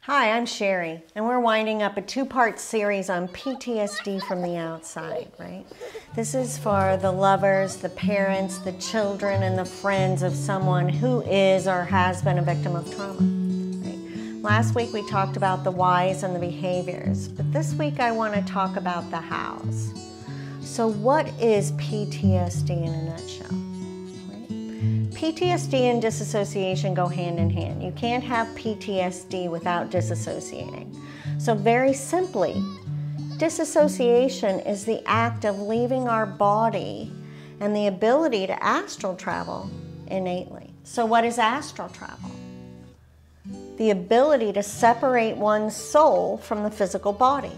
Hi, I'm Cherie, and we're winding up a two-part series on PTSD from the outside, right? This is for the lovers, the parents, the children, and the friends of someone who is or has been a victim of trauma, right? Last week we talked about the whys and the behaviors, but this week I want to talk about the hows. So what is PTSD in a nutshell? PTSD and disassociation go hand in hand. You can't have PTSD without disassociating. So very simply, disassociation is the act of leaving our body and the ability to astral travel innately. So what is astral travel? The ability to separate one's soul from the physical body.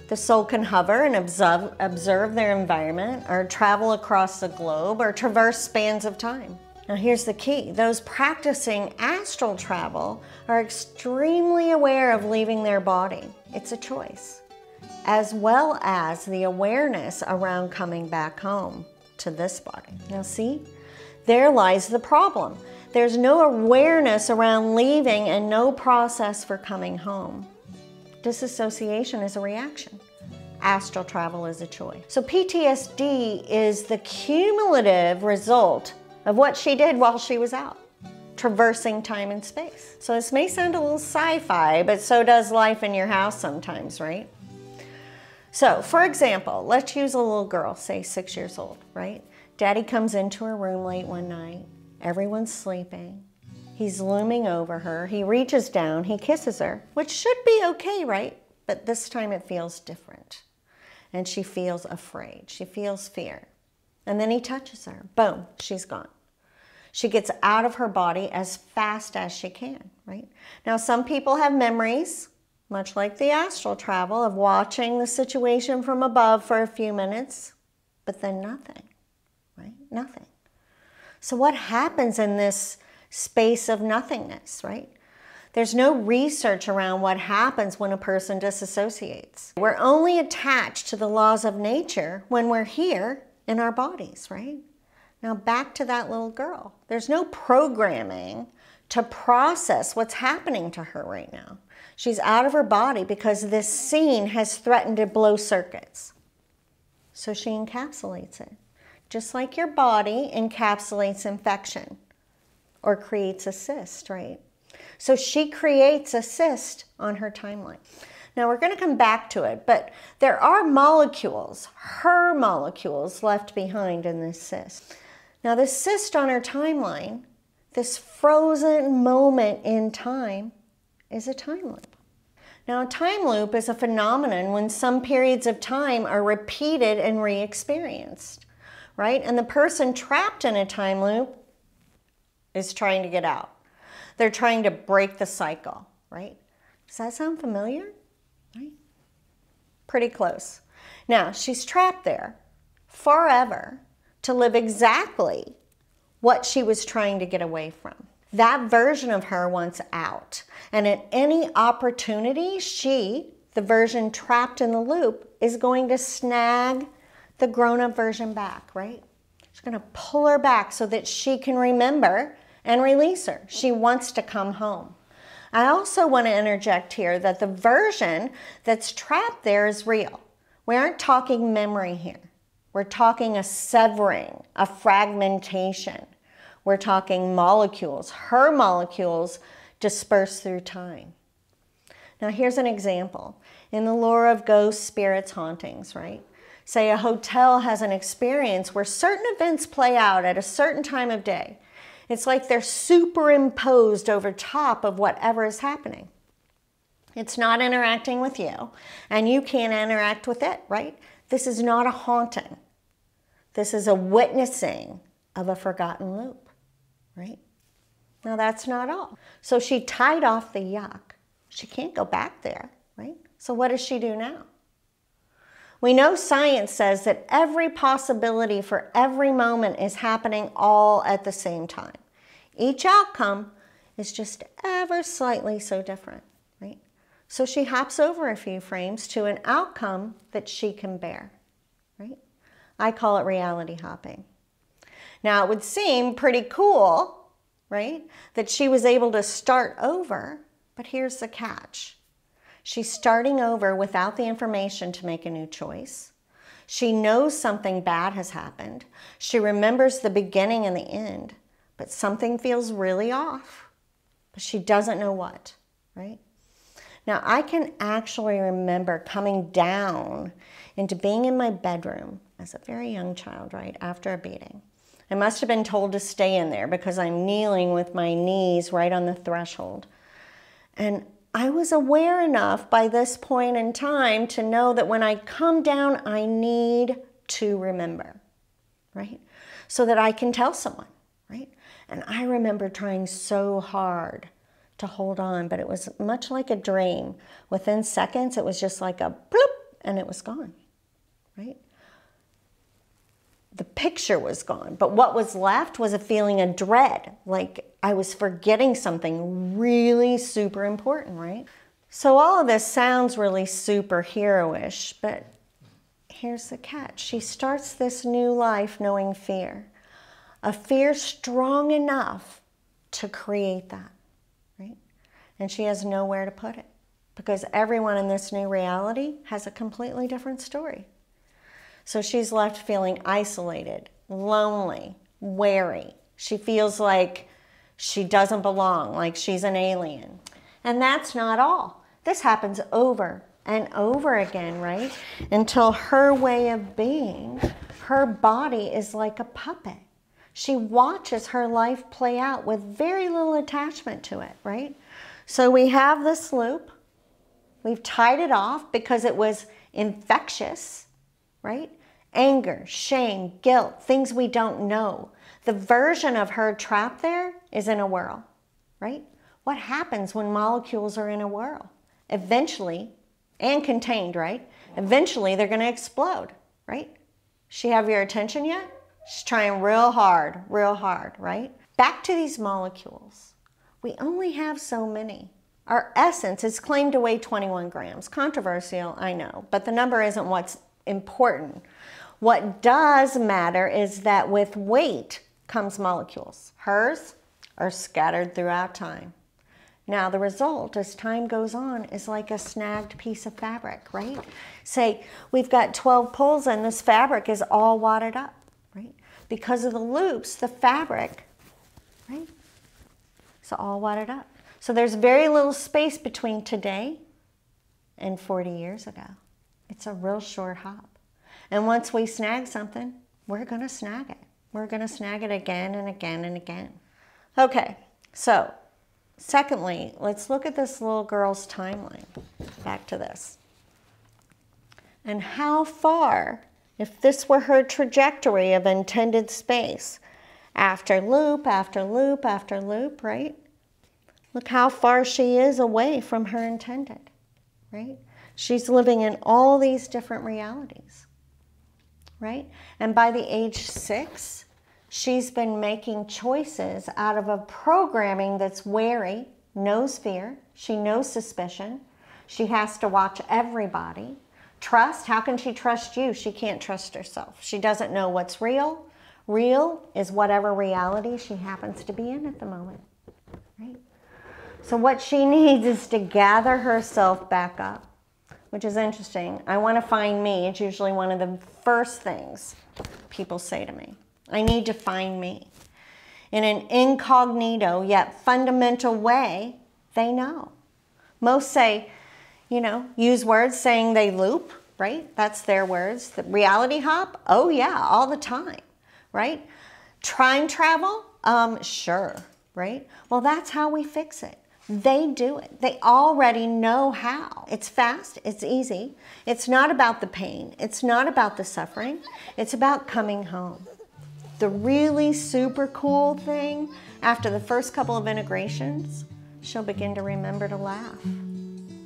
The soul can hover and observe their environment, or travel across the globe, or traverse spans of time. Now here's the key. Those practicing astral travel are extremely aware of leaving their body. It's a choice, as well as the awareness around coming back home to this body. Now see, there lies the problem. There's no awareness around leaving and no process for coming home. Disassociation is a reaction. Astral travel is a choice. So PTSD is the cumulative result of what she did while she was out, traversing time and space. So this may sound a little sci-fi, but so does life in your house sometimes, right? So for example, let's use a little girl, say 6 years old, right? Daddy comes into her room late one night. Everyone's sleeping. He's looming over her. He reaches down, he kisses her, which should be okay, right? But this time it feels different. And she feels afraid. She feels fear. And then he touches her. Boom, she's gone. She gets out of her body as fast as she can, right? Now, some people have memories, much like the astral travel, of watching the situation from above for a few minutes, but then nothing, right? Nothing. So what happens in this space of nothingness, right? There's no research around what happens when a person disassociates. We're only attached to the laws of nature when we're here in our bodies, right? Now back to that little girl. There's no programming to process what's happening to her right now. She's out of her body because this scene has threatened to blow circuits. So she encapsulates it. Just like your body encapsulates infection or creates a cyst, right? So she creates a cyst on her timeline. Now we're going to come back to it, but there are molecules, her molecules, left behind in this cyst. Now this cyst on her timeline, this frozen moment in time, is a time loop. Now a time loop is a phenomenon when some periods of time are repeated and re-experienced, right? And the person trapped in a time loop is trying to get out. They're trying to break the cycle, right? Does that sound familiar? Right? Pretty close. Now, she's trapped there forever to live exactly what she was trying to get away from. That version of her wants out. And at any opportunity, she, the version trapped in the loop, is going to snag the grown-up version back, right? She's going to pull her back so that she can remember and release her. She wants to come home. I also want to interject here that the version that's trapped there is real. We aren't talking memory here. We're talking a severing, a fragmentation. We're talking molecules. Her molecules disperse through time. Now here's an example. In the lore of ghosts, spirits, hauntings, right? Say a hotel has an experience where certain events play out at a certain time of day. It's like they're superimposed over top of whatever is happening. It's not interacting with you, and you can't interact with it, right? This is not a haunting. This is a witnessing of a forgotten loop, right? Now that's not all. So she tied off the yuck. She can't go back there, right? So what does she do now? We know science says that every possibility for every moment is happening all at the same time. Each outcome is just ever slightly so different, right? So she hops over a few frames to an outcome that she can bear, right? I call it reality hopping. Now it would seem pretty cool, right? That she was able to start over, But here's the catch. She's starting over without the information to make a new choice. She knows something bad has happened. She remembers the beginning and the end, but something feels really off, but she doesn't know what, right? Now, I can actually remember coming down into being in my bedroom as a very young child, right, after a beating. I must have been told to stay in there because I'm kneeling with my knees right on the threshold. And I was aware enough by this point in time to know that when I come down, I need to remember, right? So that I can tell someone, right? And I remember trying so hard to hold on, but it was much like a dream. Within seconds, it was just like a bloop, and it was gone, right? The picture was gone, but what was left was a feeling of dread, like I was forgetting something really super important, right? So all of this sounds really superhero-ish, but here's the catch. She starts this new life knowing fear, a fear strong enough to create that, right? And she has nowhere to put it because everyone in this new reality has a completely different story. So she's left feeling isolated, lonely, wary. She feels like she doesn't belong, like she's an alien. And that's not all. This happens over and over again, right? Until her way of being, her body is like a puppet. She watches her life play out with very little attachment to it, right? So we have this loop. We've tied it off because it was infectious, right? Anger, shame, guilt, things we don't know. The version of her trapped there is in a whirl, right? What happens when molecules are in a whirl? Eventually, and contained, right? Eventually, they're going to explode, right? She have your attention yet? She's trying real hard, right? Back to these molecules. We only have so many. Our essence is claimed to weigh 21 grams. Controversial, I know, but the number isn't what's important. What does matter is that with weight comes molecules. Hers are scattered throughout time. Now the result as time goes on is like a snagged piece of fabric, right? Say we've got 12 pulls and this fabric is all wadded up, right? Because of the loops, the fabric, right? It's all wadded up. So there's very little space between today and 40 years ago. It's a real short hop. And once we snag something, we're going to snag it. We're going to snag it again and again and again. Okay, so secondly, let's look at this little girl's timeline. Back to this. And how far, if this were her trajectory of intended space, after loop, after loop, after loop, right? Look how far she is away from her intended, right? She's living in all these different realities, right? And by the age 6, she's been making choices out of a programming that's wary, knows fear, she knows suspicion, she has to watch everybody. Trust, how can she trust you? She can't trust herself. She doesn't know what's real. Real is whatever reality she happens to be in at the moment, right? So what she needs is to gather herself back up, which is interesting. I want to find me. It's usually one of the first things people say to me. I need to find me. In an incognito yet fundamental way, they know. Most say, use words saying they loop, right? That's their words. The reality hop, oh yeah, all the time, right? Time travel, sure, right? Well, that's how we fix it. They do it. They already know how. It's fast. It's easy. It's not about the pain. It's not about the suffering. It's about coming home. The really super cool thing, after the first couple of integrations, she'll begin to remember to laugh,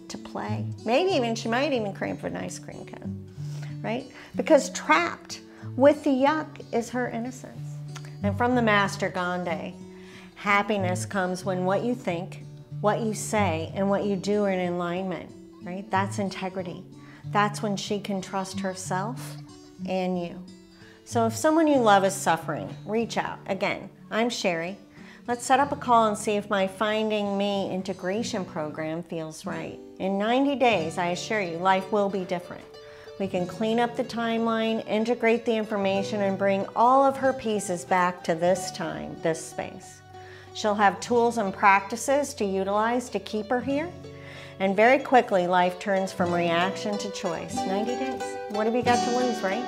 to play. She might even crave for an ice cream cone, right? Because trapped with the yuck is her innocence. And from the Master Gandhi, happiness comes when what you think, what you say, and what you do are in alignment, right? That's integrity. That's when she can trust herself and you. So if someone you love is suffering, reach out. Again, I'm Cherie. Let's set up a call and see if my Finding Me integration program feels right. In 90 days, I assure you, life will be different. We can clean up the timeline, integrate the information, and bring all of her pieces back to this time, this space. She'll have tools and practices to utilize to keep her here. And very quickly, life turns from reaction to choice. 90 days. What have you got to lose, right?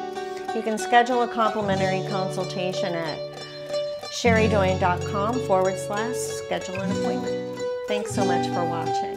You can schedule a complimentary consultation at cheriedoyen.com/schedule an appointment. Thanks so much for watching.